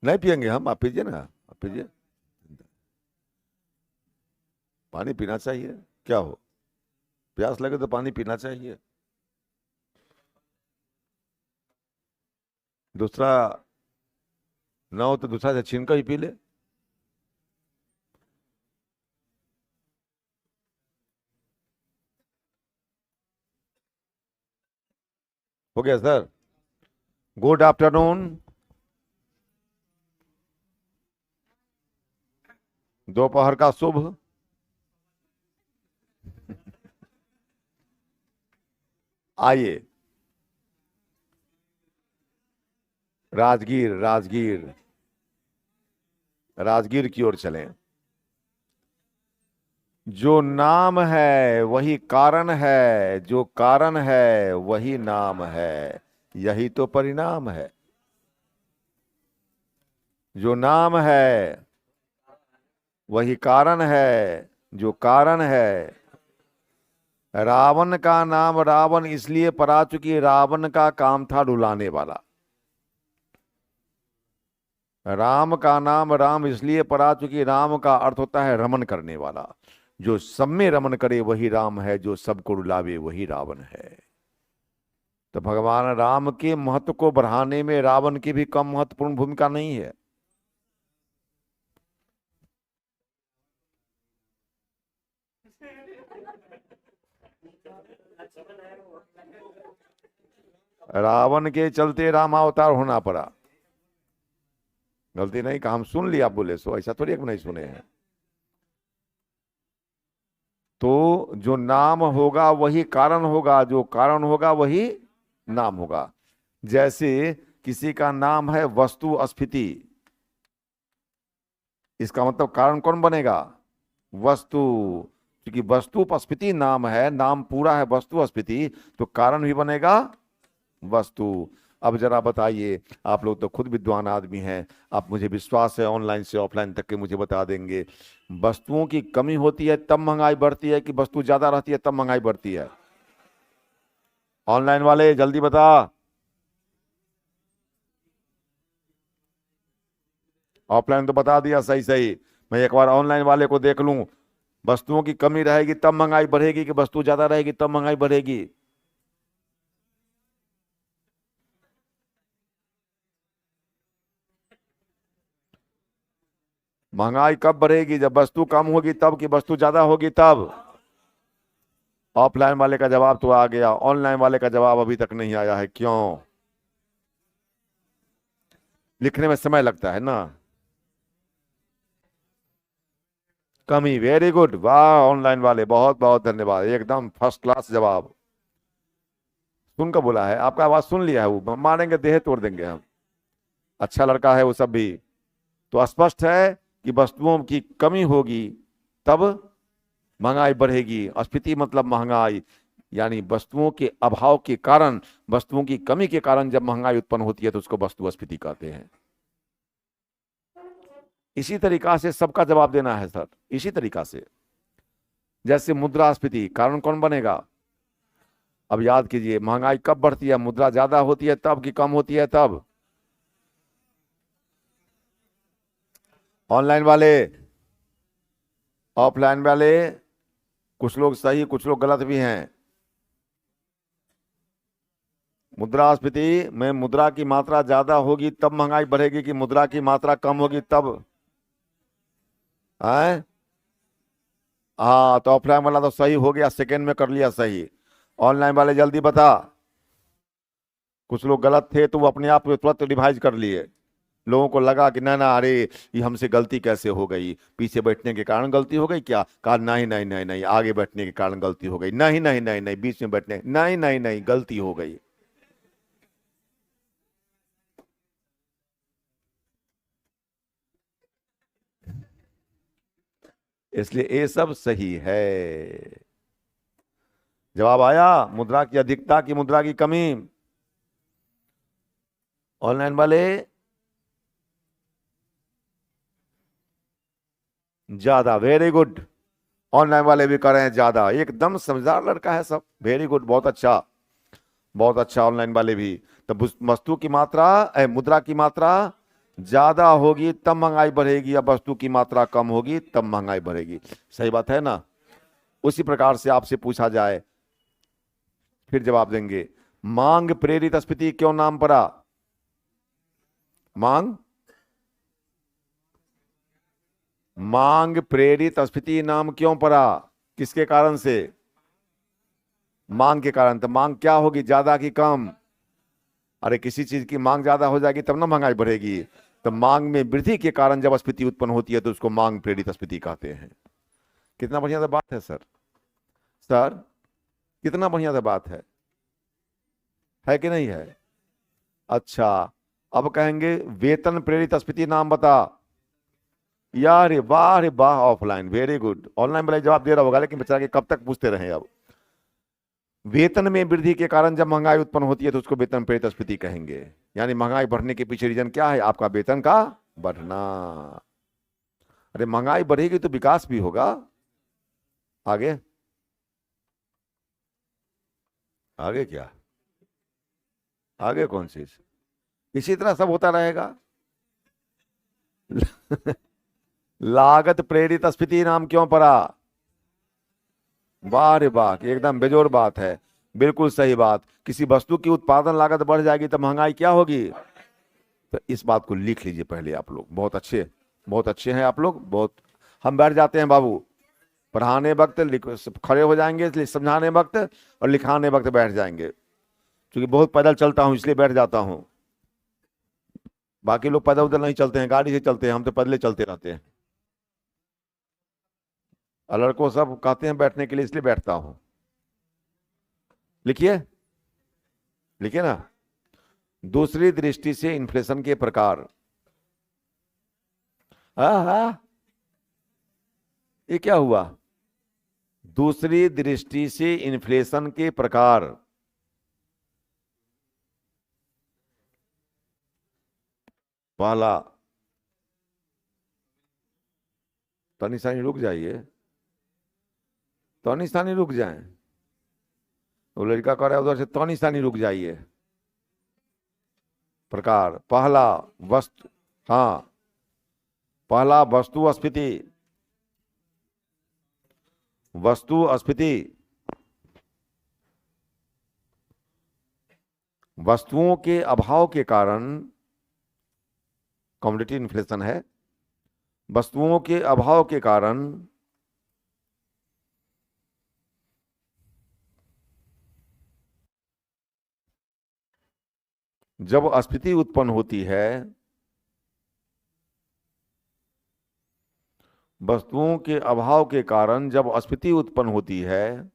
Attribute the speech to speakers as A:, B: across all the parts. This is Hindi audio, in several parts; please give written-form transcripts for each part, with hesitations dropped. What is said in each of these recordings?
A: नहीं पियेंगे हम, आप पीजिए ना, आप पीजिए। पानी पीना चाहिए, क्या हो, प्यास लगे तो पानी पीना चाहिए। दूसरा ना हो तो दूसरा से छीन कर ही पी ले। हो गया सर। Good afternoon. दोपहर का शुभ। आइए, राजगीर राजगीर राजगीर की ओर चलें। जो नाम है वही कारण है, जो कारण है वही नाम है, यही तो परिणाम है। जो नाम है वही कारण है, जो कारण है। रावण का नाम रावण इसलिए पड़ा चूंकि रावण का काम था रुलाने वाला। राम का नाम राम इसलिए पड़ा चूंकि राम का अर्थ होता है रमन करने वाला। जो सब में रमन करे वही राम है, जो सबको रुलावे वही रावण है। तो भगवान राम के महत्व को बढ़ाने में रावण की भी कम महत्वपूर्ण भूमिका नहीं है। रावण के चलते रामावतार होना पड़ा। गलती नहीं कहा, हम सुन लिया, बोले सो ऐसा थोड़ी एक नहीं सुने हैं। तो जो नाम होगा वही कारण होगा, जो कारण होगा वही नाम होगा। जैसे किसी का नाम है वस्तु स्फीति, इसका मतलब कारण कौन बनेगा? वस्तु। क्योंकि वस्तु स्फीति नाम है, नाम पूरा है वस्तु स्फीति, तो कारण भी बनेगा वस्तु। अब जरा बताइए, आप लोग तो खुद विद्वान आदमी हैं, आप मुझे विश्वास है ऑनलाइन से ऑफलाइन तक के मुझे बता देंगे, वस्तुओं की कमी होती है तब महंगाई बढ़ती है कि वस्तु ज्यादा रहती है तब महंगाई बढ़ती है? ऑनलाइन वाले जल्दी बता। ऑफलाइन तो बता दिया सही सही, मैं एक बार ऑनलाइन वाले को देख लूं। वस्तुओं की कमी रहेगी तब महंगाई बढ़ेगी कि वस्तु ज्यादा रहेगी तब महंगाई बढ़ेगी? महंगाई कब बढ़ेगी? जब वस्तु कम होगी तब कि वस्तु ज्यादा होगी तब? ऑफलाइन वाले का जवाब तो आ गया, ऑनलाइन वाले का जवाब अभी तक नहीं आया है, क्यों? लिखने में समय लगता है ना। कमी, वेरी गुड, वाह ऑनलाइन वाले, बहुत बहुत धन्यवाद, एकदम फर्स्ट क्लास जवाब। सुनकर बोला है, आपका आवाज सुन लिया है, वो मारेंगे देह तोड़ देंगे हम। अच्छा लड़का है वो सब भी। तो स्पष्ट है कि वस्तुओं की कमी होगी तब महंगाई बढ़ेगी। स्फीति मतलब महंगाई, यानी वस्तुओं के अभाव के कारण, वस्तुओं की कमी के कारण जब महंगाई उत्पन्न होती है तो उसको वस्तु स्फीति कहते हैं। इसी तरीका से सबका जवाब देना है सर, इसी तरीका से। जैसे मुद्रास्फीति, कारण कौन बनेगा? अब याद कीजिए, महंगाई कब बढ़ती है? मुद्रा ज्यादा होती है तब कि कम होती है तब? ऑनलाइन वाले, ऑफलाइन वाले, कुछ लोग सही कुछ लोग गलत भी हैं। मुद्रास्फीति में मुद्रा की मात्रा ज्यादा होगी तब महंगाई बढ़ेगी कि मुद्रा की मात्रा कम होगी तब? है? हाँ, तो ऑफलाइन वाला तो सही हो गया, सेकेंड में कर लिया सही। ऑनलाइन वाले जल्दी बता। कुछ लोग गलत थे तो वो अपने आप को तुरंत रिवाइज कर लिए। लोगों को लगा कि ना ना, अरे ये हमसे गलती कैसे हो गई, पीछे बैठने के कारण गलती हो गई क्या? कहा नहीं नहीं नहीं नहीं, आगे बैठने के कारण गलती हो गई, नहीं नहीं नहीं नहीं, बीच में बैठने, नहीं नहीं नहीं, गलती हो गई। इसलिए ये सब सही है। जवाब आया, मुद्रा की अधिकता की मुद्रा की कमी। ऑनलाइन वाले ज्यादा, वेरी गुड। ऑनलाइन वाले भी कर रहे हैं ज्यादा, एकदम समझदार लड़का है सब, वेरी गुड, बहुत अच्छा बहुत अच्छा। ऑनलाइन वाले भी, तो वस्तु की मात्रा मुद्रा की मात्रा ज्यादा होगी तब महंगाई बढ़ेगी, या वस्तु की मात्रा कम होगी तब महंगाई बढ़ेगी। सही बात है ना? उसी प्रकार से आपसे पूछा जाए, फिर जवाब देंगे। मांग प्रेरित स्फीति क्यों नाम पड़ा? मांग मांग प्रेरित स्फीति नाम क्यों पड़ा? किसके कारण से? मांग के कारण। तो मांग क्या होगी, ज्यादा कि कम? अरे किसी चीज की मांग ज्यादा हो जाएगी तब ना महंगाई बढ़ेगी। तो मांग में वृद्धि के कारण जब स्फीति उत्पन्न होती है तो उसको मांग प्रेरित स्फीति कहते हैं। कितना बढ़िया सा बात है सर। सर कितना बढ़िया सा बात है कि नहीं है? अच्छा, अब कहेंगे वेतन प्रेरित स्फीति नाम बता। यार वाह रे वाह, ऑफलाइन वेरी गुड। ऑनलाइन वाला जवाब दे रहा होगा, लेकिन बेचारा के कब तक पूछते रहे। अब वेतन में वृद्धि के कारण जब महंगाई उत्पन्न होती है तो उसको वेतन प्रेरित स्फीति कहेंगे। यानी महंगाई बढ़ने के पीछे रीजन क्या है? आपका वेतन का बढ़ना। अरे महंगाई बढ़ेगी तो विकास भी होगा। आगे आगे क्या? आगे कौन चीज? इसी तरह सब होता रहेगा। लागत प्रेरित स्फीति नाम क्यों पड़ा? वाह रे वाह, एकदम बेजोर बात है। बिल्कुल सही बात। किसी वस्तु की उत्पादन लागत बढ़ जाएगी तो महंगाई क्या होगी? तो इस बात को लिख लीजिए पहले आप लोग। बहुत अच्छे हैं आप लोग, बहुत। हम बैठ जाते हैं बाबू, पढ़ाने वक्त खड़े हो जाएंगे, इसलिए समझाने वक्त और लिखाने वक्त बैठ जाएंगे। क्योंकि बहुत पैदल चलता हूं इसलिए बैठ जाता हूं। बाकी लोग पैदल उधर नहीं चलते हैं, गाड़ी से चलते हैं, हम तो पैदल चलते रहते हैं। और लड़कों सब कहते हैं बैठने के लिए, इसलिए बैठता हूं। लिखिए, लिखिए ना। दूसरी दृष्टि से इन्फ्लेशन के प्रकार। हाँ, ये क्या हुआ? दूसरी दृष्टि से इन्फ्लेशन के प्रकार। पहला, तनी सानी रुक जाइए, तनी सानी रुक जाए। वो लड़का कह रहा है उधर से, तनी सानी रुक जाइए। प्रकार पहला, वस्तु। हाँ, पहला वस्तु स्फीति। वस्तु स्फीति वस्तुओं के अभाव के कारण, कमोडिटी इन्फ्लेशन है। वस्तुओं के अभाव के कारण जब स्फीति उत्पन्न होती है, वस्तुओं के अभाव के कारण जब स्फीति उत्पन्न होती है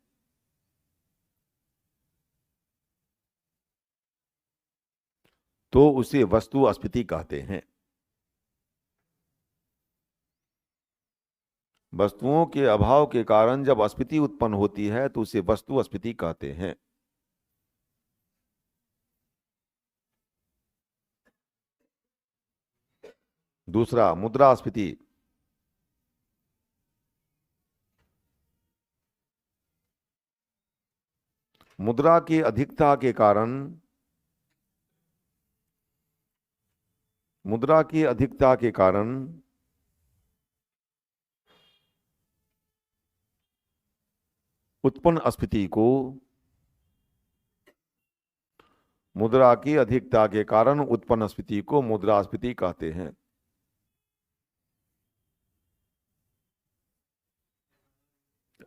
A: तो उसे वस्तु स्फीति कहते हैं। वस्तुओं के अभाव के कारण जब स्फीति उत्पन्न होती है तो उसे वस्तु स्फीति कहते हैं। दूसरा, मुद्रास्फीति। मुद्रा की अधिकता के कारण, मुद्रा की अधिकता के कारण उत्पन्न स्फीति को, मुद्रा की अधिकता के कारण उत्पन्न स्फीति को मुद्रास्फीति कहते हैं।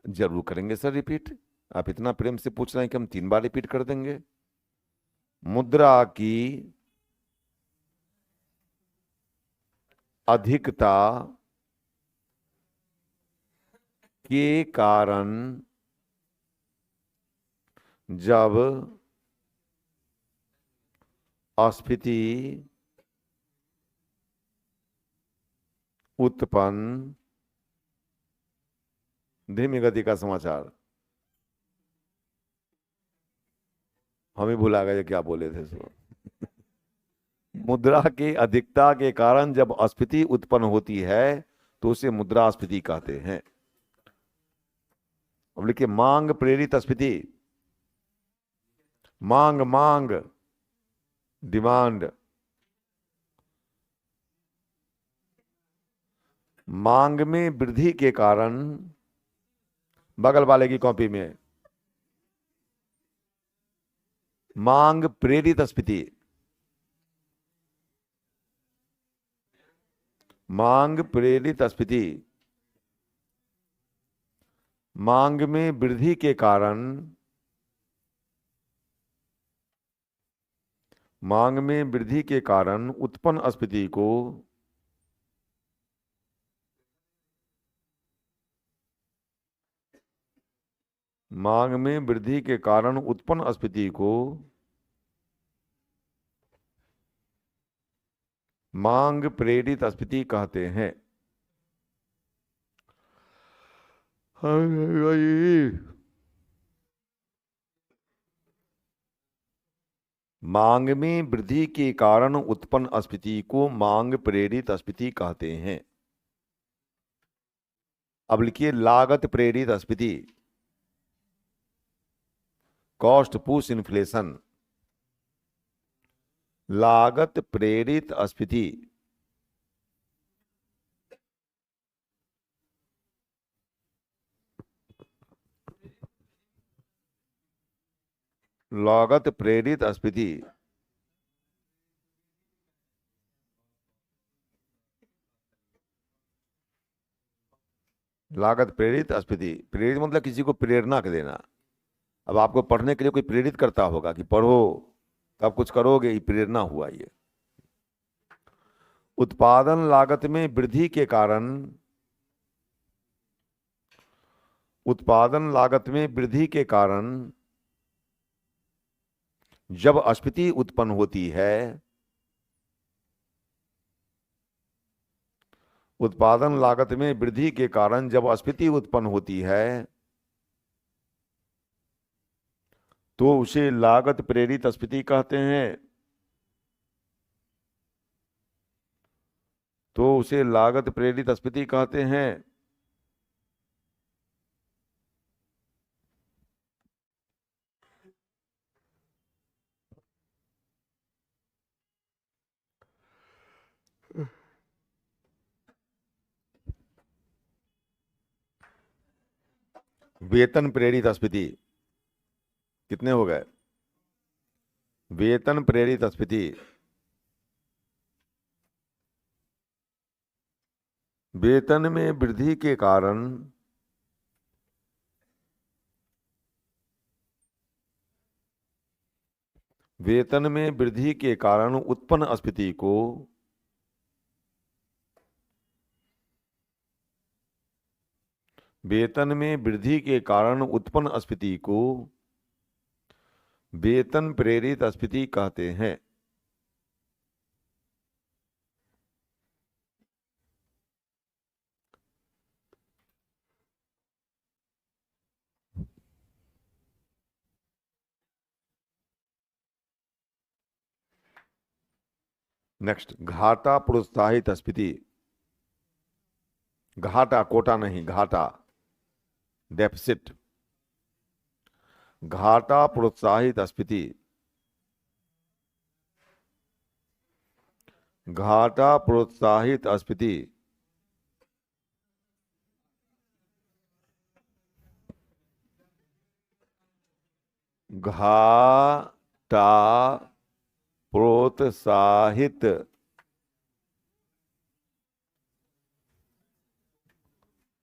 A: जरूर करेंगे सर रिपीट। आप इतना प्रेम से पूछ रहे हैं कि हम 3 बार रिपीट कर देंगे। मुद्रा की अधिकता के कारण जब स्फीति उत्पन्न, धीमी गति का समाचार, हम ही भुला गए क्या बोले थे सो। मुद्रा की अधिकता के कारण जब स्फीति उत्पन्न होती है तो उसे मुद्रास्फीति कहते हैं। अब लिखिए, मांग प्रेरित स्फीति। मांग, मांग डिमांड, मांग में वृद्धि के कारण, बगल वाले की कॉपी में, मांग प्रेरित स्फीति, मांग प्रेरित स्फीति, मांग में वृद्धि के कारण, मांग में वृद्धि के कारण उत्पन्न स्फीति को मांग में वृद्धि के कारण उत्पन्न स्फीति को मांग प्रेरित स्फीति कहते हैं। मांग में वृद्धि के कारण उत्पन्न स्फीति को मांग प्रेरित स्फीति कहते हैं। अब लिखिए लागत प्रेरित स्फीति, कॉस्ट पुश इन्फ्लेशन। लागत प्रेरित स्फीति, लागत प्रेरित स्फीति, लागत प्रेरित स्फीति। प्रेरित मतलब किसी को प्रेरणा के देना। अब आपको पढ़ने के लिए कोई प्रेरित करता होगा कि पढ़ो तब कुछ करोगे, ये प्रेरणा हुआ ये। उत्पादन लागत में वृद्धि के कारण, उत्पादन लागत में वृद्धि के कारण जब स्फीति उत्पन्न होती है, उत्पादन लागत में वृद्धि के कारण जब स्फीति उत्पन्न होती है तो उसे लागत प्रेरित स्फीति कहते हैं। तो उसे लागत प्रेरित स्फीति कहते हैं। वेतन प्रेरित स्फीति कितने हो गए? वेतन प्रेरित स्फीति, वेतन में वृद्धि के कारण वेतन में वृद्धि के कारण उत्पन्न स्फीति को वेतन में वृद्धि के कारण उत्पन्न स्फीति को वेतन प्रेरित स्फीति कहते हैं। नेक्स्ट, घाटा प्रोत्साहित स्फीति। घाटा, कोटा नहीं, घाटा, डेफिसिट। घाटा प्रोत्साहित स्फीति, घाटा प्रोत्साहित स्फीति, घाटा प्रोत्साहित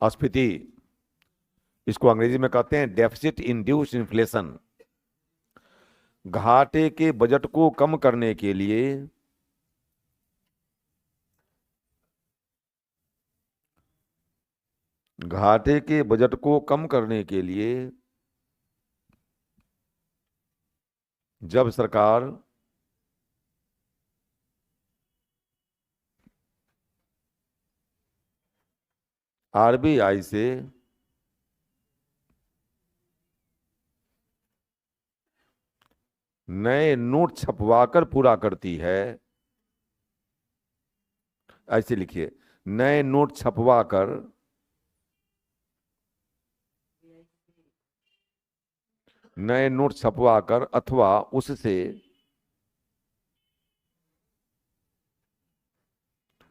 A: स्फीति, इसको अंग्रेजी में कहते हैं डेफिसिट इंड्यूस्ड इन्फ्लेशन। घाटे के बजट को कम करने के लिए घाटे के बजट को कम करने के लिए जब सरकार आरबीआई से नए नोट छपवाकर पूरा करती है, ऐसे लिखिए, नए नोट छपवाकर नए नोट छपवाकर अथवा उससे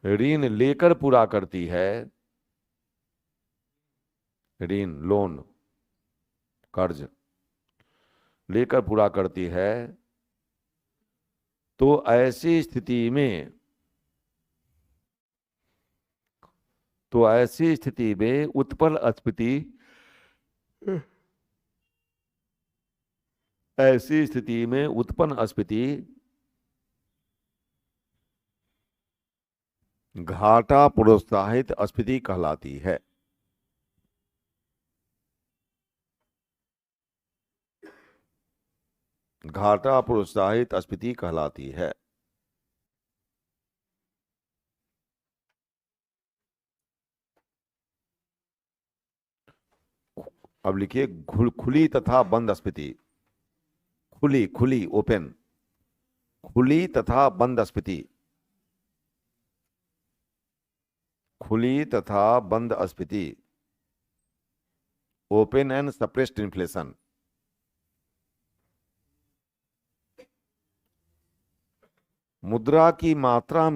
A: ऋण लेकर पूरा करती है, ऋण, लोन, कर्ज लेकर पूरा करती है, तो ऐसी स्थिति में उत्पन्न अस्फीति, ऐसी स्थिति में उत्पन्न अस्फीति घाटा प्रोत्साहित अस्फीति कहलाती है। घाटा प्रोत्साहित अस्फीति कहलाती है। अब लिखिए खुली तथा बंद अस्फीति। खुली, खुली, ओपन, खुली तथा बंद अस्फीति, खुली तथा बंद अस्फीति, ओपन एंड सप्रेस्ड इन्फ्लेशन। मुद्रा की मात्रा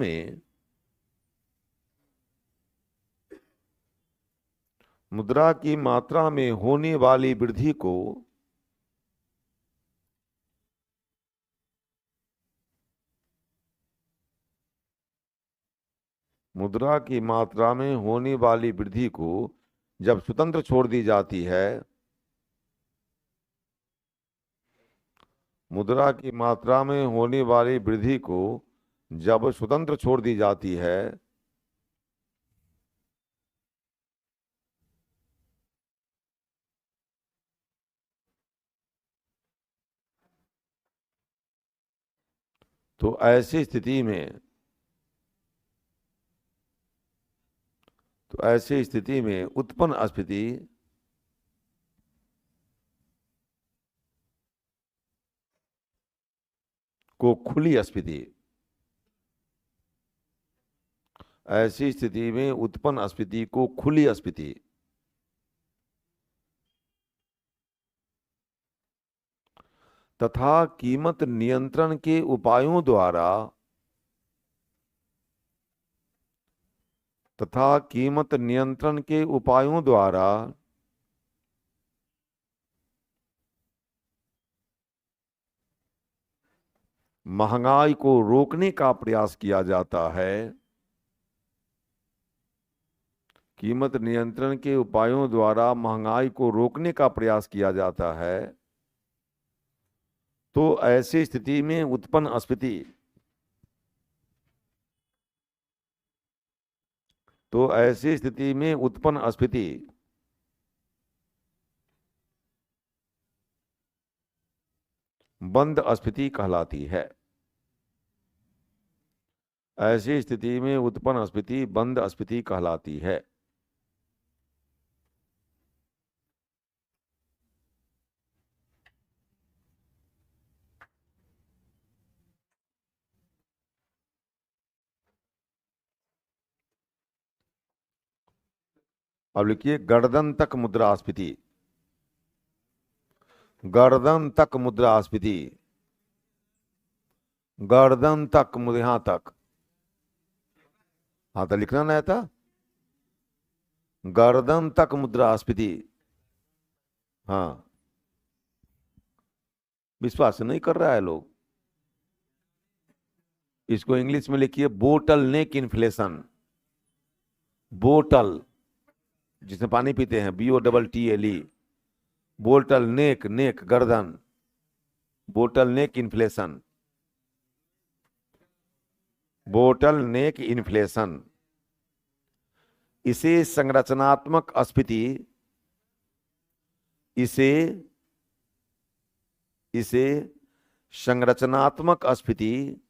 A: में होने वाली वृद्धि को जब स्वतंत्र छोड़ दी जाती है, मुद्रा की मात्रा में होने वाली वृद्धि को जब स्वतंत्र छोड़ दी जाती है, तो ऐसी स्थिति में उत्पन्न अस्फीति को खुली अस्फीति, ऐसी स्थिति में उत्पन्न अस्फीति को खुली अस्फीति तथा कीमत नियंत्रण के उपायों द्वारा महंगाई को रोकने का प्रयास किया जाता है। कीमत नियंत्रण के उपायों द्वारा महंगाई को रोकने का प्रयास किया जाता है, तो ऐसी स्थिति में उत्पन्न अस्फीति बंद अस्फीति कहलाती है। ऐसी स्थिति में उत्पन्न अस्फीति बंद अस्फीति कहलाती है। अब लिखिए गर्दन तक मुद्रास्फीति। गर्दन तक मुद्रास्फीति, गर्दन तक, यहां तक, हाँ तो लिखना नहीं था। गर्दन तक मुद्रास्फीति, हाँ, विश्वास नहीं कर रहा है लोग। इसको इंग्लिश में लिखिए बोटल नेक इन्फ्लेशन। बोटल, जिसमें पानी पीते हैं, BOTTLE, बोटल नेक, नेक गर्दन, बोटल नेक इन्फ्लेशन, बोटल नेक इन्फ्लेशन। इसे संरचनात्मक अस्फीति, इसे संरचनात्मक अस्फीति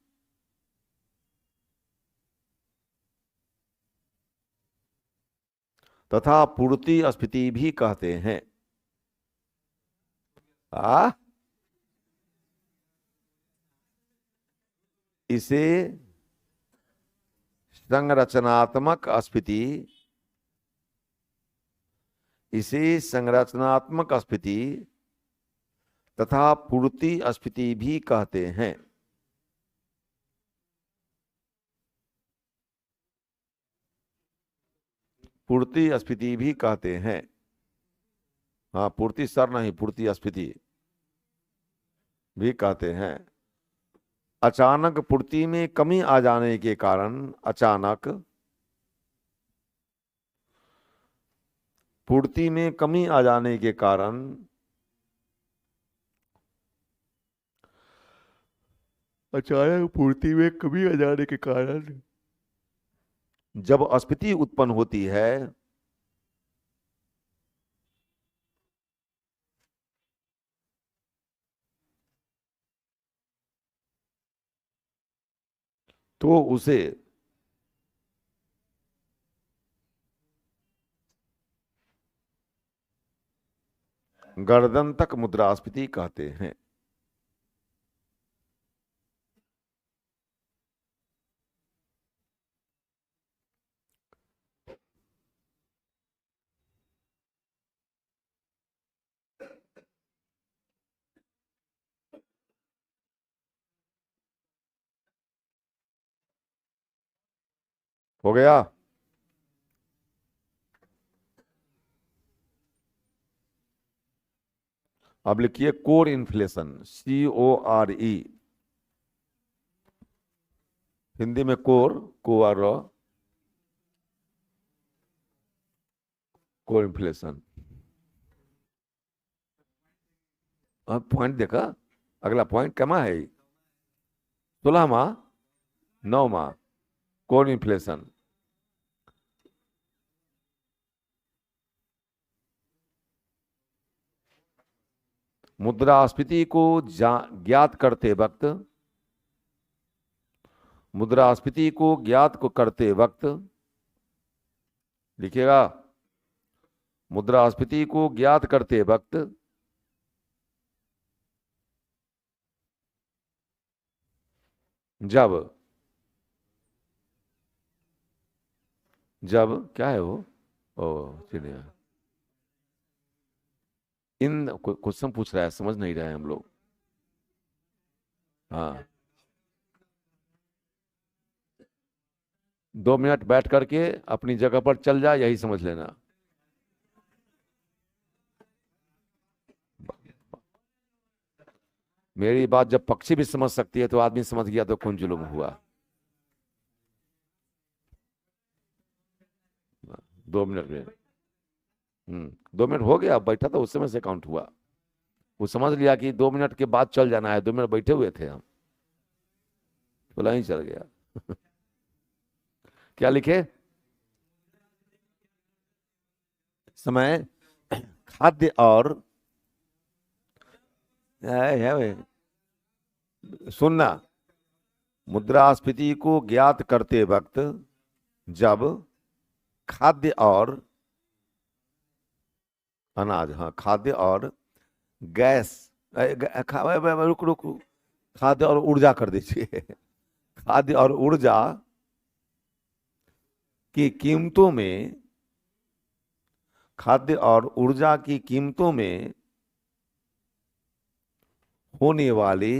A: तथा पूर्ति अस्फीति भी कहते हैं। इसे संरचनात्मक अस्फीति तथा पूर्ति अस्फीति भी कहते हैं। पूर्ति अस्फीति भी कहते हैं। हाँ, पूर्ति स्तर नहीं, पूर्ति स्फीति भी कहते हैं। अचानक पूर्ति में कमी आ जाने के कारण, अचानक पूर्ति में कमी आ जाने के कारण, अचानक पूर्ति में कमी आ जाने के कारण जब अस्फीति उत्पन्न होती है, तो उसे गर्दन तक मुद्रास्फीति कहते हैं। हो गया। अब लिखिए कोर इन्फ्लेशन, CORE, हिंदी में कोर, कोर, कोर इन्फ्लेशन। अब पॉइंट देखा, अगला पॉइंट कमा है 16वां, 9वां, कोर इन्फ्लेशन। मुद्रास्फीति को ज्ञात करते वक्त, मुद्रास्फीति को ज्ञात को करते वक्त, लिखिएगा, मुद्रास्फीति को ज्ञात करते वक्त जब, जब क्या है वो, ओ चलिए, इन क्वेश्चन पूछ रहा है, समझ नहीं रहे हैं हम लोग। हाँ, 2 मिनट बैठ करके अपनी जगह पर चल जा, यही समझ लेना। मेरी बात जब पक्षी भी समझ सकती है तो आदमी समझ गया तो कौन जुल्म हुआ। 2 मिनट में 2 मिनट हो गया, बैठा था उस समय से काउंट हुआ। वो समझ लिया कि 2 मिनट के बाद चल जाना है, 2 मिनट बैठे हुए थे हम, बोला ही चल गया। क्या लिखे, समय, खाद्य और, है सुनना, मुद्रास्फीति को ज्ञात करते वक्त जब खाद्य और अनाज, हाँ, खाद्य और गैस, रुक रुक, खाद्य और ऊर्जा कर दीजिए। खाद्य और ऊर्जा की कीमतों में, खाद्य और ऊर्जा की कीमतों में होने वाले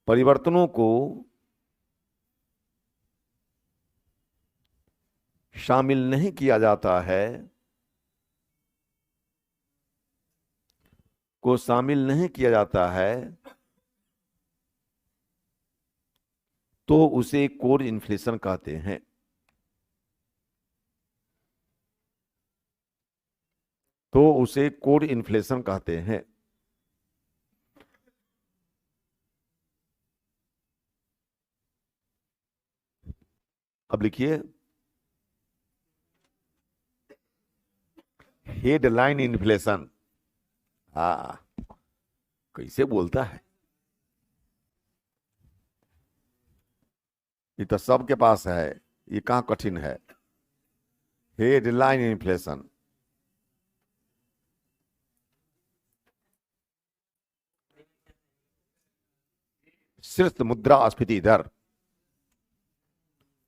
A: परिवर्तनों को शामिल नहीं किया जाता है, को शामिल नहीं किया जाता है, तो उसे कोर इन्फ्लेशन कहते हैं। तो उसे कोर इन्फ्लेशन कहते हैं। अब लिखिए, हेडलाइन इन्फ्लेशन। हाँ, कैसे बोलता है, ये तो सबके पास है, ये कहां कठिन है। हेडलाइन इन्फ्लेशन, शीर्ष मुद्रास्फीति दर।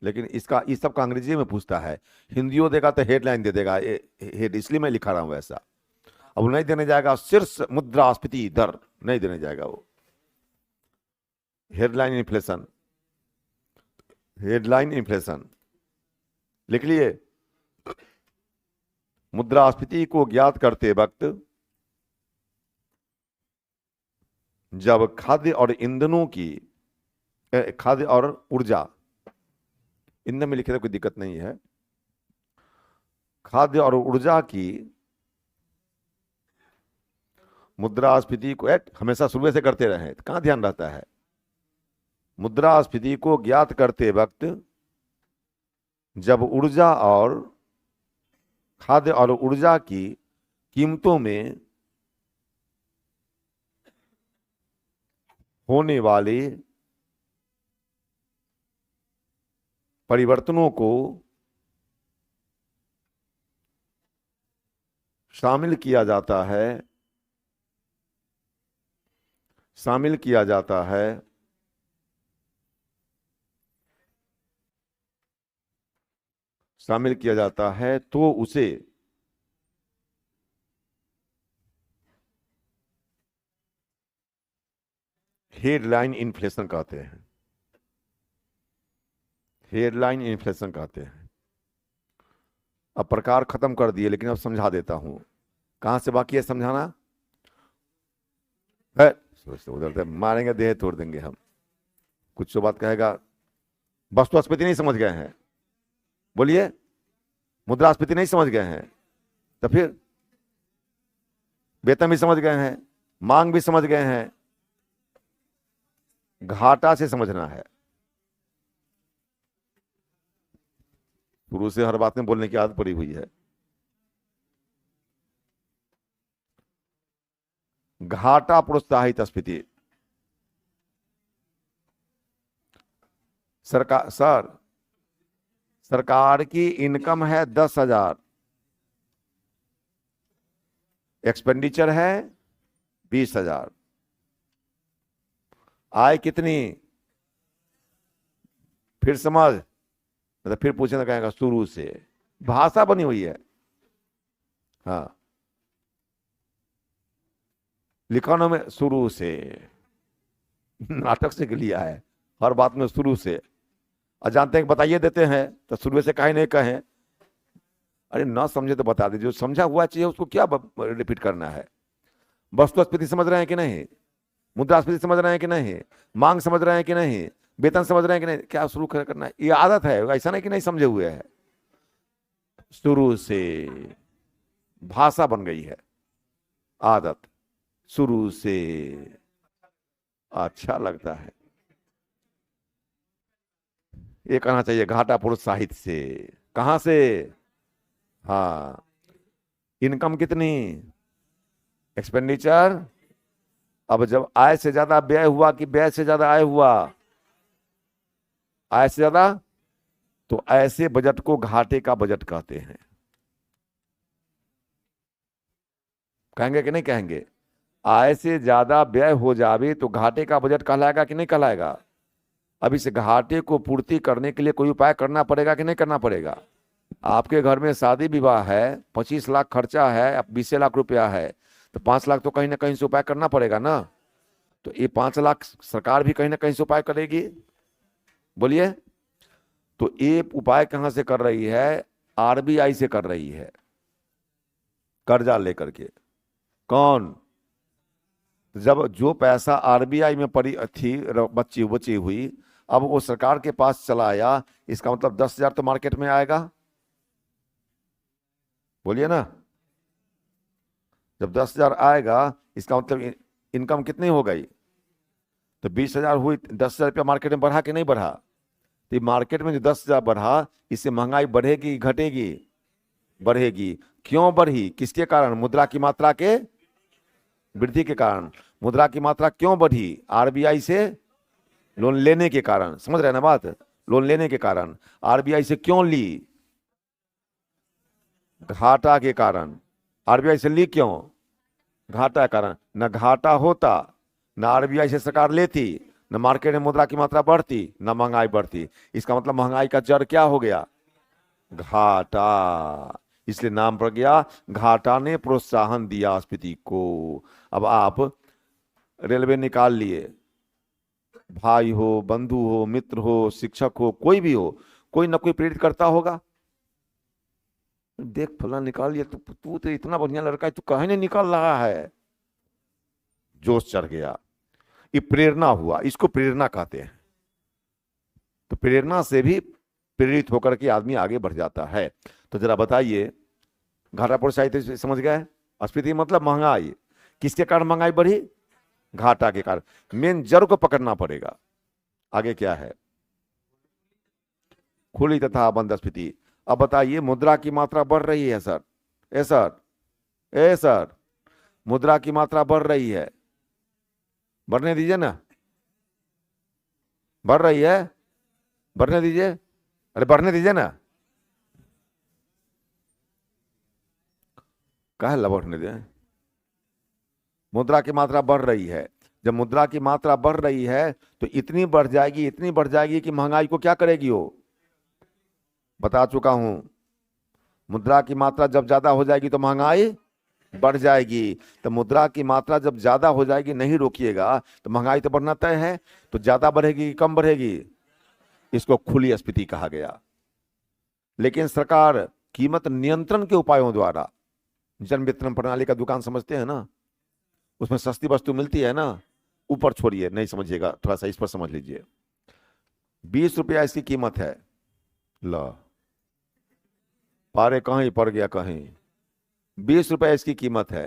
A: लेकिन इसका, इस सब का अंग्रेजी में पूछता है, हिंदियों देगा तो हेडलाइन दे देगा, हेड, इसलिए मैं लिखा रहा हूं ऐसा। अब नहीं देने जाएगा शीर्ष मुद्रास्फीति दर, नहीं देने जाएगा वो। हेडलाइन इन्फ्लेशन, हेडलाइन इन्फ्लेशन लिख लिए। मुद्रास्फीति को ज्ञात करते वक्त जब खाद्य और ईंधनों की खाद्य और ऊर्जा, ईंधन में लिखे तो कोई दिक्कत नहीं है, खाद्य और ऊर्जा की मुद्रास्फीति को हमेशा शुरू से करते रहे, कहां ध्यान रहता है। मुद्रास्फीति को ज्ञात करते वक्त जब ऊर्जा और खाद्य और ऊर्जा की कीमतों में होने वाले परिवर्तनों को शामिल किया जाता है, शामिल किया जाता है शामिल किया जाता है तो उसे हेडलाइन इन्फ्लेशन कहते हैं। हेडलाइन इन्फ्लेशन कहते हैं। अब प्रकार खत्म कर दिए, लेकिन अब समझा देता हूं। कहां से बाकी है समझाना है? सोचते उधर मारेंगे, देह तोड़ देंगे हम। कुछ तो बात कहेगा, वस्तुस्फीति नहीं समझ गए हैं, बोलिए। मुद्रास्फीति नहीं समझ गए हैं, तो फिर वेतन भी समझ गए हैं, मांग भी समझ गए हैं, घाटा से समझना है। शुरू से हर बात में बोलने की आदत पड़ी हुई है। घाटा प्रोत्साहित स्फीति। सरकार की इनकम है 10,000, एक्सपेंडिचर है 20,000, आय कितनी? फिर समझ, मतलब फिर पूछना कहेगा शुरू से, भाषा बनी हुई है। हाँ, लिखानों में शुरू से, नाटक से लिया है, हर बात में शुरू से। अजानते हैं बताइए देते हैं तो शुरू से कहीं नहीं कहें। अरे ना समझे तो बता दीजिए, जो समझा हुआ चाहिए उसको क्या रिपीट करना है। वस्तुस्फीति समझ रहे हैं कि नहीं? मुद्रास्फीति समझ रहे हैं कि नहीं? मांग समझ रहे हैं कि नहीं? वेतन समझ रहे हैं कि नहीं? क्या शुरू करना है? ये आदत है, ऐसा नहीं कि नहीं समझे हुए है। शुरू से भाषा बन गई है, आदत। शुरू से अच्छा लगता है। ये कहना चाहिए घाटा प्रोत्साहित से। कहां से? हाँ, इनकम कितनी? एक्सपेंडिचर। अब जब आय से ज्यादा व्यय हुआ कि व्यय से ज्यादा आय हुआ? आय से ज्यादा, तो ऐसे बजट को घाटे का बजट कहते हैं। कहेंगे कि नहीं कहेंगे? आय से ज्यादा व्यय हो जावे तो घाटे का बजट कहलाएगा कि नहीं कहलाएगा? अब इस घाटे को पूर्ति करने के लिए कोई उपाय करना पड़ेगा कि नहीं करना पड़ेगा? आपके घर में शादी विवाह है, 25 लाख खर्चा है, अब 20 लाख रुपया है, तो 5 लाख तो कहीं ना कहीं से उपाय करना पड़ेगा ना। तो ये 5 लाख सरकार भी कहीं ना कहीं से उपाय करेगी, बोलिए। तो ये उपाय कहां से कर रही है? आरबीआई से कर रही है, कर्जा लेकर के। कौन? जब जो पैसा आरबीआई में पड़ी थी, बची हुई, अब वो सरकार के पास चला आया, इसका मतलब 10,000 तो मार्केट में आएगा, बोलिए ना। जब 10,000 आएगा, इसका मतलब इनकम कितनी हो गई? तो 20,000 हुई, 10,000 रुपया मार्केट में बढ़ा कि नहीं बढ़ा? तो मार्केट में जो 10,000 बढ़ा, इससे महंगाई बढ़ेगी घटेगी? बढ़ेगी। क्यों बढ़ी? किसके कारण? मुद्रा की मात्रा के वृद्धि के कारण। मुद्रा की मात्रा क्यों बढ़ी? आरबीआई से लोन लेने के कारण। समझ रहे हैं ना बात? लोन लेने के कारण। आरबीआई से क्यों ली? घाटा के कारण। आरबीआई से ली क्यों? घाटा के कारण। न घाटा होता, न आरबीआई से सरकार लेती, न मार्केट में मुद्रा की मात्रा बढ़ती, न महंगाई बढ़ती। इसका मतलब महंगाई का जड़ क्या हो गया? घाटा। इसलिए नाम पड़ गया, घाटा ने प्रोत्साहन दिया स्फीति को। अब आप रेलवे निकाल लिए, भाई हो, बंधु हो, मित्र हो, शिक्षक हो, कोई भी हो, कोई ना कोई प्रेरित करता होगा। देख फला निकाल लिया, तू तो इतना बढ़िया लड़का है, तू कहीं नहीं निकाल रहा है। जोश चढ़ गया, ये प्रेरणा हुआ, इसको प्रेरणा कहते हैं। तो प्रेरणा से भी प्रेरित होकर के आदमी आगे बढ़ जाता है। तो जरा बताइए, घाटा प्रोत्साहित समझ गए? स्फीति मतलब महंगाई। किसके कारण महंगाई बढ़ी? घाटा के कारण। मेन जड़ को पकड़ना पड़ेगा। आगे क्या है? खुली तथा बंद स्फीति। अब बताइए, मुद्रा की मात्रा बढ़ रही है सर, ए सर, ए सर, मुद्रा की मात्रा बढ़ रही है, बढ़ने दीजिए ना, बढ़ रही है, बढ़ने दीजिए, अरे बढ़ने दीजिए ना, काहे ला बढ़ने दें? मुद्रा की मात्रा बढ़ रही है। जब मुद्रा की मात्रा बढ़ रही है तो इतनी बढ़ जाएगी, इतनी बढ़ जाएगी कि महंगाई को क्या करेगी वो? बता चुका हूं, मुद्रा की मात्रा जब ज्यादा हो जाएगी तो महंगाई बढ़ जाएगी। तो मुद्रा की मात्रा जब ज्यादा हो जाएगी, नहीं रोकिएगा तो महंगाई तो बढ़ना तय है। तो ज्यादा बढ़ेगी कि कम बढ़ेगी? इसको खुली स्फीति कहा गया। लेकिन सरकार कीमत नियंत्रण के उपायों द्वारा, जन वितरण प्रणाली का दुकान समझते हैं ना, उसमें सस्ती वस्तु मिलती है ना, ऊपर छोड़िए, नहीं समझिएगा, थोड़ा सा इस पर समझ लीजिए। 20 रुपया इसकी कीमत है, ला पारे कहीं पड़ गया कहीं। 20 रुपया इसकी कीमत है,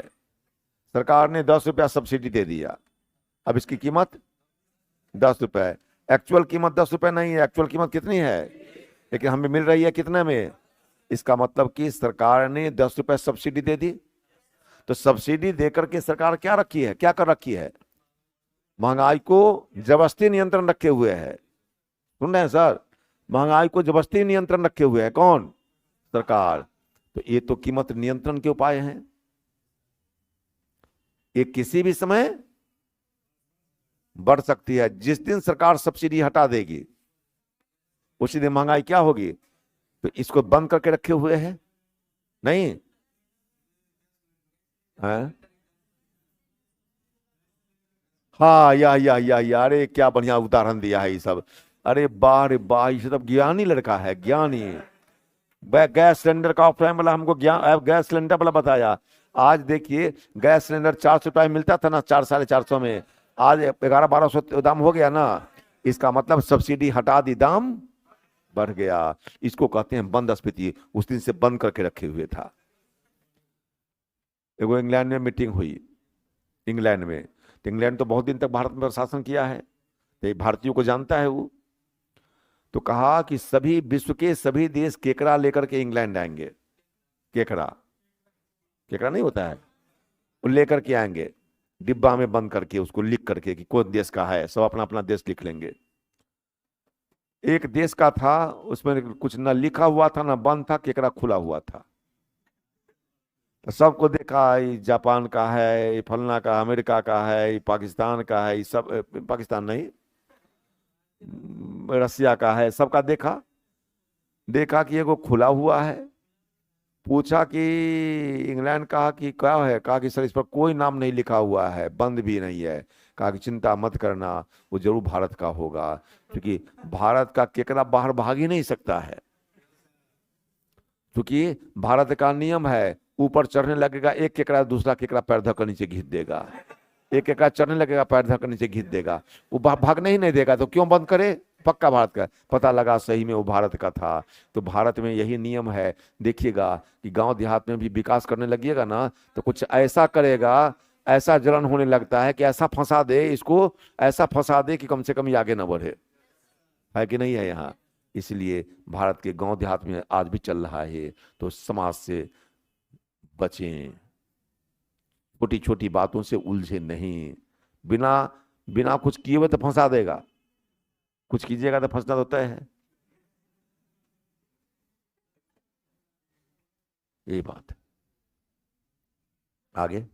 A: सरकार ने 10 रुपया सब्सिडी दे दिया, अब इसकी कीमत 10 रुपए। एक्चुअल कीमत 10 रुपए नहीं है, एक्चुअल कीमत कितनी है? लेकिन हमें मिल रही है कितने में? इसका मतलब कि सरकार ने 10 रुपए सब्सिडी दे दी। तो सब्सिडी देकर के सरकार क्या रखी है, क्या कर रखी है? महंगाई को जबरदस्ती नियंत्रण रखे हुए है। सुन रहे हैं सर? महंगाई को जबरदस्ती नियंत्रण रखे हुए है कौन? सरकार। तो ये तो कीमत नियंत्रण के उपाय हैं। ये किसी भी समय बढ़ सकती है। जिस दिन सरकार सब्सिडी हटा देगी उसी दिन महंगाई क्या होगी? तो इसको बंद करके रखे हुए हैं, नहीं है? हाँ, या अरे क्या बढ़िया उदाहरण दिया है ये सब। अरे वाह रे वाह, ये सब ज्ञानी लड़का है, ज्ञानी। गैस सिलेंडर का ऑफलाइन वाला हमको गैस सिलेंडर वाला बताया। आज देखिए, गैस सिलेंडर 400 रुपये मिलता था ना, 400-450 में, आज 1100-1200 दाम हो गया ना। इसका मतलब सब्सिडी हटा दी, दाम बढ़ गया। इसको कहते हैं बंद स्फीति। उस दिन से बंद करके रखे हुए था। एगो इंग्लैंड में मीटिंग हुई, इंग्लैंड में। तो इंग्लैंड तो बहुत दिन तक भारत में शासन किया है, तो भारतीयों को जानता है वो। तो कहा कि सभी विश्व के सभी देश केकड़ा लेकर के इंग्लैंड आएंगे। केकड़ा, केकड़ा नहीं होता है, वो लेकर के आएंगे, डिब्बा में बंद करके, उसको लिख करके कि कौन देश का है, सब अपना अपना देश लिख लेंगे। एक देश का था, उसमें कुछ ना लिखा हुआ था ना बंद था, केकड़ा खुला हुआ था। तो सबको देखा, ये जापान का है, ये फलना का, अमेरिका का है, ये पाकिस्तान का है, ये सब पाकिस्तान नहीं, रसिया का है, सबका देखा। देखा कि एगो खुला हुआ है। पूछा कि इंग्लैंड, कहा कि क्या है? कहा कि सर इस पर कोई नाम नहीं लिखा हुआ है, बंद भी नहीं है। कहा कि चिंता मत करना, वो जरूर भारत का होगा, क्योंकि भारत का केकड़ा बाहर भाग ही नहीं सकता है। क्योंकि भारत का नियम है, ऊपर चढ़ने लगेगा एक केकड़ा, दूसरा केकड़ा पैर धक्कर नीचे घींच देगा। एक केकड़ा चढ़ने लगेगा, पैर धक्कर नीचे घींच देगा, वो भागने ही नहीं देगा। तो क्यों बंद करे? पक्का भारत का। पता लगा सही में वो भारत का था। तो भारत में यही नियम है। देखिएगा कि गांव देहात में भी विकास करने लगिएगा ना, तो कुछ ऐसा करेगा, ऐसा जलन होने लगता है कि ऐसा फंसा दे इसको, ऐसा फंसा दे कि कम से कम ये आगे ना बढ़े। है कि नहीं है यहाँ? इसलिए भारत के गांव देहात में आज भी चल रहा है। तो समाज से बचें, छोटी छोटी बातों से उलझे नहीं। बिना बिना कुछ किए हुए तो फंसा देगा, कुछ कीजिएगा तो फंसना तो तय है। यही बात है। आगे,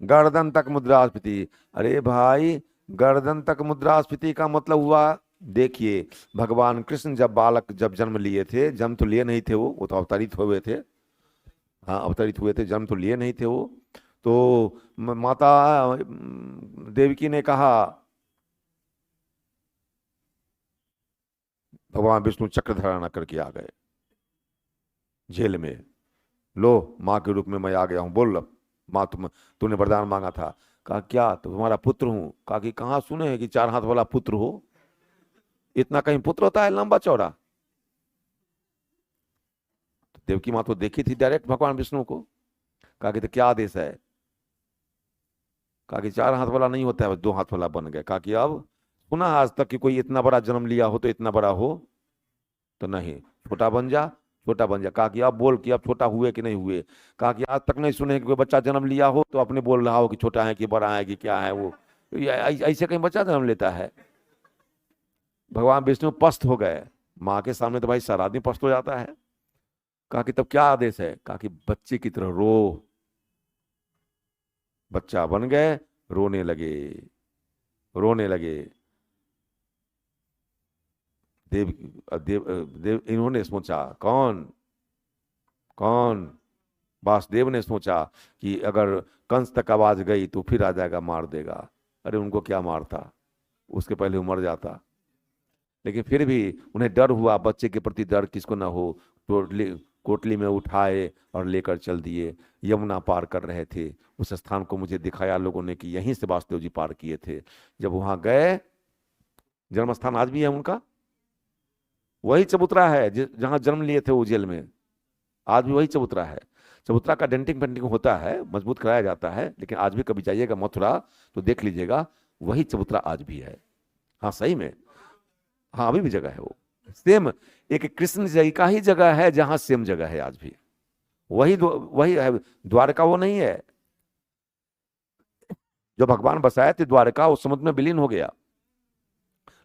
A: गर्दन तक मुद्रास्फीति। अरे भाई, गर्दन तक मुद्रास्फीति का मतलब हुआ, देखिए, भगवान कृष्ण जब बालक, जब जन्म लिए थे, जन्म तो लिए नहीं थे, वो तो अवतरित हुए थे। हाँ, अवतरित हुए थे, जन्म तो लिए नहीं थे वो। तो माता देवकी ने कहा, भगवान विष्णु चक्र धारण करके आ गए जेल में। लो माँ के रूप में मैं आ गया हूं, बोल माँ तूने वरदान मांगा था। कहा क्या? तो तुम्हारा पुत्र हूं। कहा कि कहाँ सुने हैं कि 4 हाथ वाला पुत्र हो, इतना कहीं पुत्र होता है लंबा चौड़ा? तो देवकी माँ तो देखी थी डायरेक्ट भगवान विष्णु को। कहा कि तो क्या आदेश है? कहा कि 4 हाथ वाला नहीं होता है, 2 हाथ वाला बन गया। कहा कि अब सुना आज तक कि कोई इतना बड़ा जन्म लिया हो तो इतना बड़ा हो? तो नहीं, छोटा बन जा, छोटा बन जा। कहा कि अब बोल कि अब छोटा हुए कि नहीं हुए? कहा कि आज तक नहीं सुने कि कोई बच्चा जन्म लिया हो तो अपने बोल रहा हो कि छोटा है कि बड़ा है कि क्या है वो। ऐसे कहीं बच्चा जन्म लेता है? भगवान विष्णु पस्त हो गए। माँ के सामने तो भाई सारा आदमी पस्त हो जाता है। कहा कि तब क्या आदेश है? कहा कि बच्चे की तरह रो। बच्चा बन गए, रोने लगे, रोने लगे। देव देव देव इन्होंने सोचा, कौन कौन? वासुदेव ने सोचा कि अगर कंस तक आवाज गई तो फिर आ जाएगा, मार देगा। अरे उनको क्या मारता, उसके पहले वो मर जाता। लेकिन फिर भी उन्हें डर हुआ, बच्चे के प्रति डर किसको ना हो। तो कोटली में उठाए और लेकर चल दिए। यमुना पार कर रहे थे, उस स्थान को मुझे दिखाया लोगों ने कि यहीं से वासुदेव जी पार किए थे। जब वहां गए, जन्म स्थान आज भी है उनका, वही चबूतरा है जहां जन्म लिए थे वो जेल में, आज भी वही चबूतरा है। चबूतरा का डेंटिंग पेंटिंग होता है, मजबूत कराया जाता है, लेकिन आज भी कभी जाइएगा मथुरा तो देख लीजिएगा, वही चबूतरा आज भी है। हाँ सही में, हाँ अभी भी जगह है वो सेम। एक कृष्ण जी का ही जगह है जहां सेम जगह है आज भी, वही है। द्वारका वो नहीं है जो भगवान बसाए थे, द्वारका उस समुद्र में विलीन हो गया।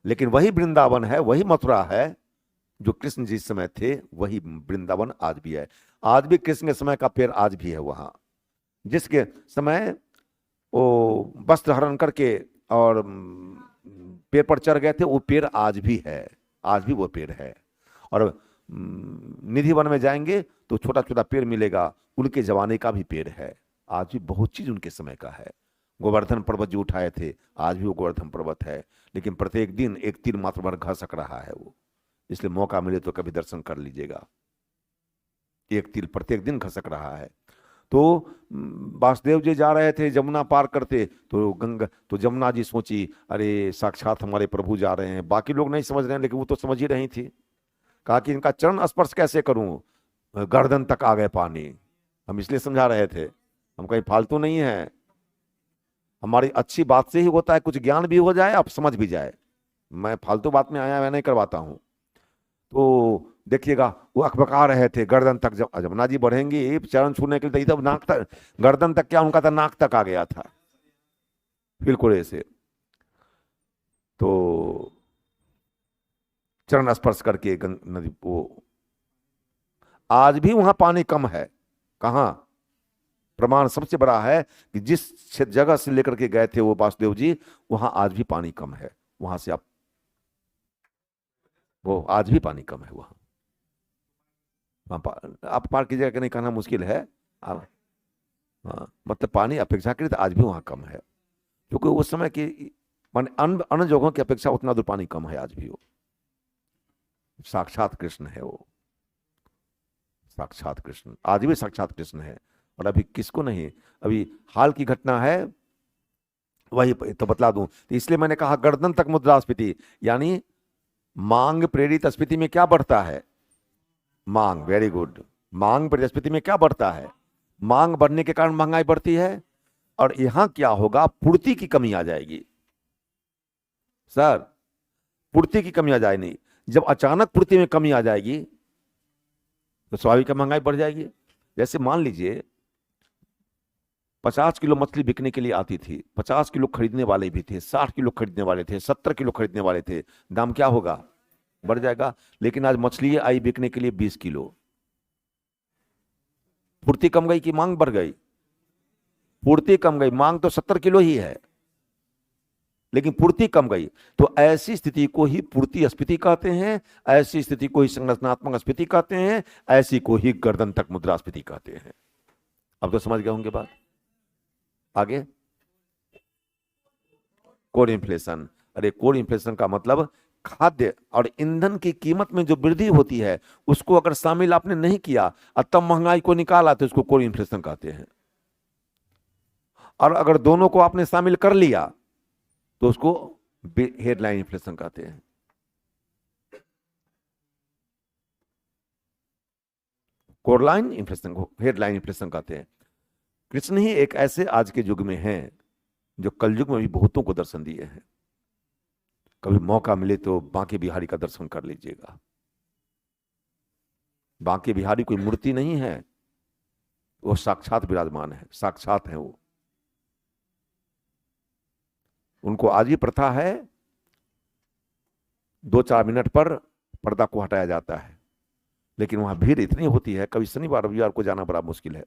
A: लेकिन वही वृंदावन है, वही मथुरा है जो कृष्ण जी समय थे, वही वृंदावन आज भी है। आज भी कृष्ण के समय का पेड़ आज भी है वहां, जिसके समय वो वस्त्र हरण करके और पेड़ पर चढ़ गए थे, वो पेड़ आज भी है, आज भी वो पेड़ है। और निधि वन में जाएंगे तो छोटा छोटा पेड़ मिलेगा, उनके जमाने का भी पेड़ है। आज भी बहुत चीज उनके समय का है। गोवर्धन पर्वत जो उठाए थे, आज भी वो गोवर्धन पर्वत है, लेकिन प्रत्येक दिन एक तीर मात्र भर घसक रहा है वो। इसलिए मौका मिले तो कभी दर्शन कर लीजिएगा, एक तिल प्रत्येक दिन खसक रहा है। तो वासुदेव जी जा रहे थे जमुना पार करते, तो तो जमुना जी सोची अरे साक्षात हमारे प्रभु जा रहे हैं। बाकी लोग नहीं समझ रहे हैं, लेकिन वो तो समझ ही रही थी। कहा कि इनका चरण स्पर्श कैसे करूं, गर्दन तक आ गए पानी। हम इसलिए समझा रहे थे, हम कहीं फालतू नहीं है, हमारी अच्छी बात से ही होता है, कुछ ज्ञान भी हो जाए, आप समझ भी जाए। मैं फालतू बात में आया मैं नहीं करवाता हूं। तो देखिएगा वो अकबका रहे थे, गर्दन तक जब जमुना जी बढ़ेंगे चरण छूने के लिए, तब नाक तक, गर्दन तक क्या उनका था, नाक तक आ गया था बिल्कुल ऐसे। तो चरण स्पर्श करके नदी वो, आज भी वहां पानी कम है। कहां? प्रमाण सबसे बड़ा है कि जिस जगह से लेकर के गए थे वो वासुदेव जी, वहां आज भी पानी कम है। वहां से आप, वो आज भी पानी कम है वहां। आप पार कीजिएगा कि नहीं कहना मुश्किल है। आप, हाँ मतलब पानी अपेक्षाकृत आज भी वहां कम है, क्योंकि उस समय की मान अन्य जगहों की अपेक्षा उतना दूर पानी कम है आज भी। वो साक्षात कृष्ण है, वो साक्षात कृष्ण आज भी साक्षात कृष्ण है। और अभी किसको नहीं, अभी हाल की घटना है, वही तो बतला दूं। तो इसलिए मैंने कहा गर्दन तक मुद्रास्फीति, यानी मांग प्रेरित स्फीति में क्या बढ़ता है? मांग, वेरी गुड। मांग प्रेरित स्फीति में क्या बढ़ता है? मांग बढ़ने के कारण महंगाई बढ़ती है। और यहां क्या होगा, पूर्ति की कमी आ जाएगी सर, पूर्ति की कमी आ जाएगी। जब अचानक पूर्ति में कमी आ जाएगी तो स्वाभाविक महंगाई बढ़ जाएगी। जैसे मान लीजिए 50 किलो मछली बिकने के लिए आती थी, 50 किलो खरीदने वाले भी थे, 60 किलो खरीदने वाले थे, 70 किलो खरीदने वाले थे, दाम क्या होगा, बढ़ जाएगा। लेकिन आज मछली आई बिकने के लिए 20 किलो, पूर्ति कम गई कि मांग बढ़ गई? पूर्ति कम गई, मांग तो 70 किलो ही है, लेकिन पूर्ति कम गई। तो ऐसी स्थिति को ही पूर्ति स्फीति कहते हैं, ऐसी स्थिति को ही संरचनात्मक स्फीति कहते हैं, ऐसी को ही गर्दन तक मुद्रास्फीति कहते हैं। अब तो समझ गए होंगे बात। आगे कोर इन्फ्लेशन। अरे कोर इन्फ्लेशन का मतलब खाद्य और ईंधन की कीमत में जो वृद्धि होती है उसको अगर शामिल आपने नहीं किया और तब महंगाई को निकाला तो उसको कोर इन्फ्लेशन कहते हैं। और अगर दोनों को आपने शामिल कर लिया तो उसको हेडलाइन इन्फ्लेशन कहते हैं। कोरलाइन इन्फ्लेशन को हेडलाइन इन्फ्लेशन कहते हैं। कृष्ण ही एक ऐसे आज के युग में हैं जो कलयुग में भी बहुतों को दर्शन दिए हैं। कभी मौका मिले तो बांके बिहारी का दर्शन कर लीजिएगा। बांके बिहारी कोई मूर्ति नहीं है, वो साक्षात विराजमान है, साक्षात है वो। उनको आज भी प्रथा है 2-4 मिनट पर पर्दा को हटाया जाता है, लेकिन वहां भीड़ इतनी होती है, कभी शनिवार रविवार को जाना बड़ा मुश्किल है,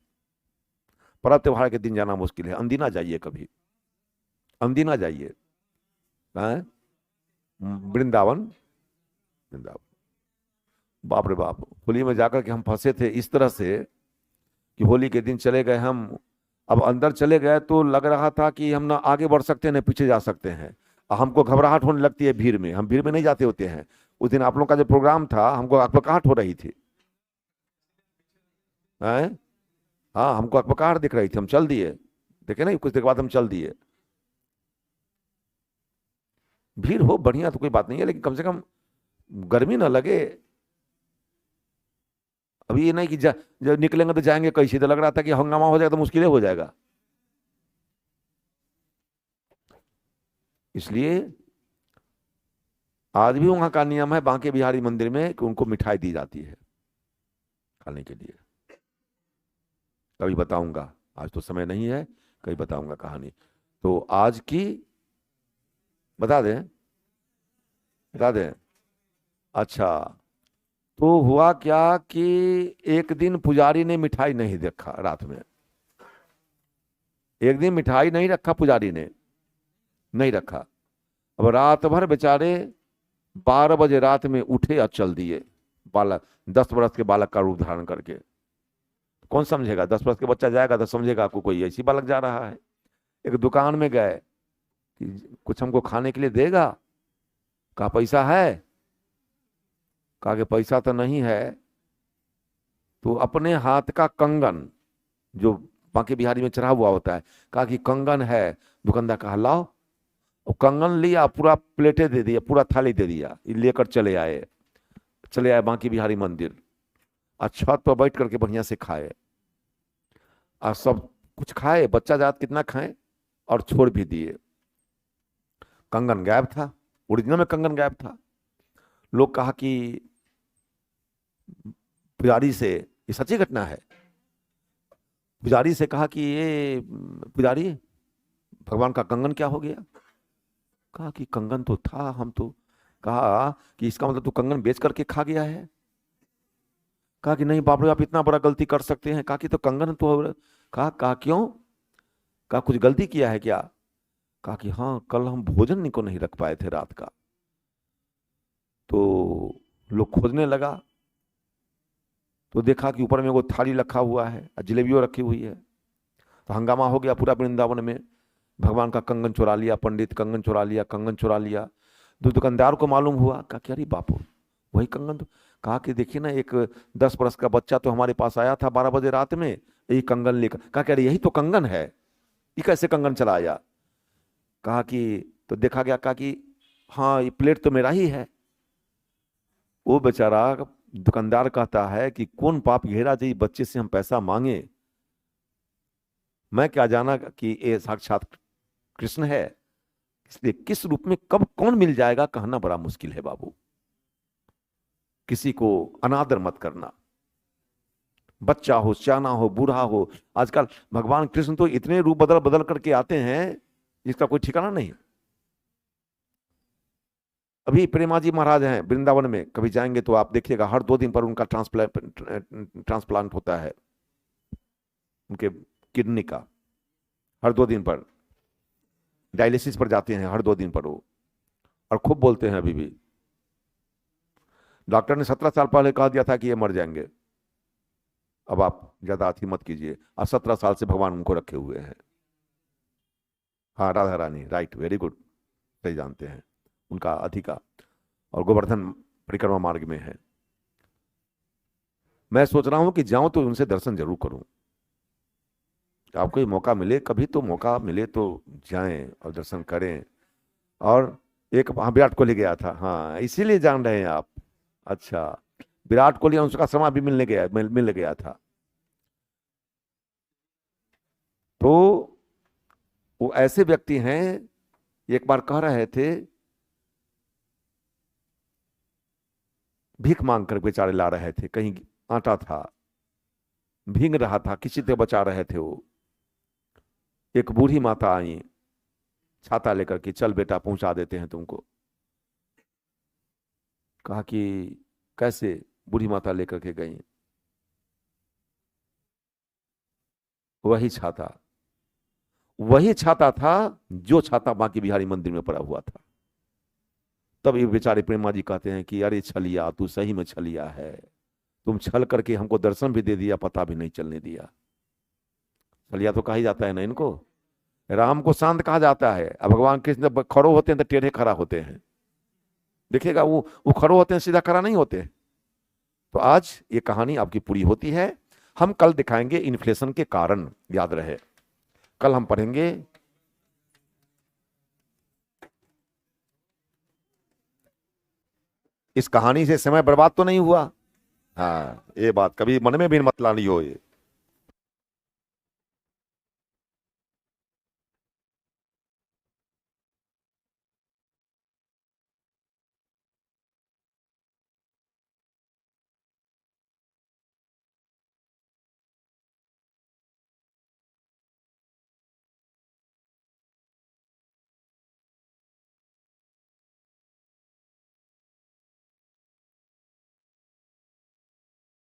A: पर्व त्योहार के दिन जाना मुश्किल है। अंदीना जाइए, कभी अंदीना जाइए, वृंदावन, वृंदावन, बाप रे बाप। होली में जाकर के हम फंसे थे इस तरह से कि होली के दिन चले गए हम, अब अंदर चले गए तो लग रहा था कि हम ना आगे बढ़ सकते हैं ना पीछे जा सकते हैं। हमको घबराहट होने लगती है भीड़ में, हम भीड़ में नहीं जाते होते हैं। उस दिन आप लोग का जो प्रोग्राम था हमको अकबकाहट हो रही थी, हैं? हाँ, हमको अकबकाहट दिख रही थी, हम चल दिए, देखे नहीं, कुछ देर बाद हम चल दिए। भीड़ हो बढ़िया तो कोई बात नहीं है, लेकिन कम से कम गर्मी ना लगे। अभी ये नहीं कि जब निकलेंगे तो जाएंगे कैसे, तो लग रहा था कि हंगामा हो जाएगा तो मुश्किल हो जाएगा। इसलिए आज भी वहां का नियम है बांके बिहारी मंदिर में कि उनको मिठाई दी जाती है खाने के लिए। कभी बताऊंगा, आज तो समय नहीं है, कभी बताऊंगा कहानी। तो आज की बता दें, बता दें। अच्छा, तो हुआ क्या कि एक दिन पुजारी ने मिठाई नहीं देखा रात में, एक दिन मिठाई नहीं रखा पुजारी ने, नहीं रखा। अब रात भर बेचारे 12 बजे रात में उठे और चल दिए, बालक 10 वर्ष के बालक का रूप धारण करके। कौन समझेगा, 10 वर्ष के बच्चा जाएगा तो समझेगा आपको कोई ऐसी बालक जा रहा है। एक दुकान में गए कि कुछ हमको खाने के लिए देगा, कहा पैसा है, कहा कि पैसा तो नहीं है। तो अपने हाथ का कंगन जो बांके बिहारी में चढ़ा हुआ होता है, कहा कि कंगन है। दुकानदार कहा लाओ, और कंगन लिया, पूरा प्लेटें दे दिया, पूरा थाली दे दिया, लेकर चले आए, चले आए बांके बिहारी मंदिर। और छत पर बैठ करके बढ़िया से खाए, और सब कुछ खाए, बच्चा जात कितना खाए, और छोड़ भी दिए। कंगन गायब था, ओरिजिनल में कंगन गायब था। लोग कहा कि पुजारी से, ये सच्ची घटना है, पुजारी से कहा कि ये पुजारी भगवान का कंगन क्या हो गया। कहा कि कंगन तो था, हम तो, कहा कि इसका मतलब तू कंगन बेच करके खा गया है। कहा कि नहीं बाप रे, आप इतना बड़ा गलती कर सकते हैं। कहा कि तो कंगन तो, कहा क्यों, कहा कुछ गलती किया है क्या। कहा कि हाँ, कल हम भोजन को नहीं रख पाए थे रात का। तो लोग खोजने लगा तो देखा कि ऊपर में वो थाली रखा हुआ है और जलेबियों रखी हुई है। तो हंगामा हो गया पूरा वृंदावन में, भगवान का कंगन चुरा लिया, पंडित कंगन चुरा लिया, कंगन चुरा लिया। दुकानदार को मालूम हुआ, कहा कि अरे बापू वही कंगन तो। कहा कि देखिए ना, एक 10 वर्ष का बच्चा तो हमारे पास आया था 12 बजे रात में, यही कंगन लेकर। कहा कि अरे यही तो कंगन है, ये कैसे कंगन चला आया। कहा कि तो देखा गया, कहा कि हाँ ये प्लेट तो मेरा ही है। वो बेचारा दुकानदार कहता है कि कौन पाप घेरा जी, बच्चे से हम पैसा मांगे, मैं क्या जाना कि ये साक्षात कृष्ण है। इसलिए किस रूप में कब कौन मिल जाएगा कहना बड़ा मुश्किल है बाबू। किसी को अनादर मत करना, बच्चा हो, सियाना हो, बूढ़ा हो। आजकल भगवान कृष्ण तो इतने रूप बदल बदल करके आते हैं जिसका कोई ठिकाना नहीं। अभी प्रेमा जी महाराज हैं वृंदावन में, कभी जाएंगे तो आप देखिएगा, हर 2 दिन पर उनका ट्रांसप्लांट होता है, उनके किडनी का। हर 2 दिन पर डायलिसिस पर जाते हैं, हर 2 दिन पर वो, और खूब बोलते हैं अभी भी। डॉक्टर ने 17 साल पहले कह दिया था कि ये मर जाएंगे, अब आप ज्यादा अति मत कीजिए। अब 17 साल से भगवान उनको रखे हुए हैं। हाँ, Radha Rani, right, very good, सही जानते हैं उनका अधिकार। और गोवर्धन परिक्रमा मार्ग में है। मैं सोच रहा हूं कि जाऊं तो उनसे दर्शन जरूर करूं। आपको ये मौका मिले, कभी तो मौका मिले तो जाएं और दर्शन करें। और एक, हाँ, विराट कोहली गया था, हाँ इसीलिए जान रहे हैं आप। अच्छा, विराट कोहली अनुष्का शर्मा भी मिल गया था। तो वो ऐसे व्यक्ति हैं, एक बार कह रहे थे, भीख मांग कर बेचारे ला रहे थे, कहीं आटा था, भींग रहा था, किसी से बचा रहे थे वो। एक बूढ़ी माता आई छाता लेकर के, चल बेटा पहुंचा देते हैं तुमको। कहा कि कैसे? बूढ़ी माता लेकर के गई। वही छाता, वही छाता था जो छाता बांके बिहारी मंदिर में पड़ा हुआ था। तब ये बेचारे प्रेमा जी कहते हैं कि अरे छलिया, तू सही में छलिया है, तुम छल करके हमको दर्शन भी दे दिया, पता भी नहीं चलने दिया। छलिया तो कहा ही जाता है ना इनको। राम को शांत कहा जाता है, अब भगवान कृष्ण जब खड़ो होते हैं तो टेढ़े खड़ा होते हैं। देखिएगा, वो खड़ो होते हैं, सीधा खड़ा नहीं होते। तो आज ये कहानी आपकी पूरी होती है। हम कल दिखाएंगे इन्फ्लेशन के कारण, याद रहे, कल हम पढ़ेंगे। इस कहानी से समय बर्बाद तो नहीं हुआ। हाँ, ये बात कभी मन में भी मत लानी हो ये।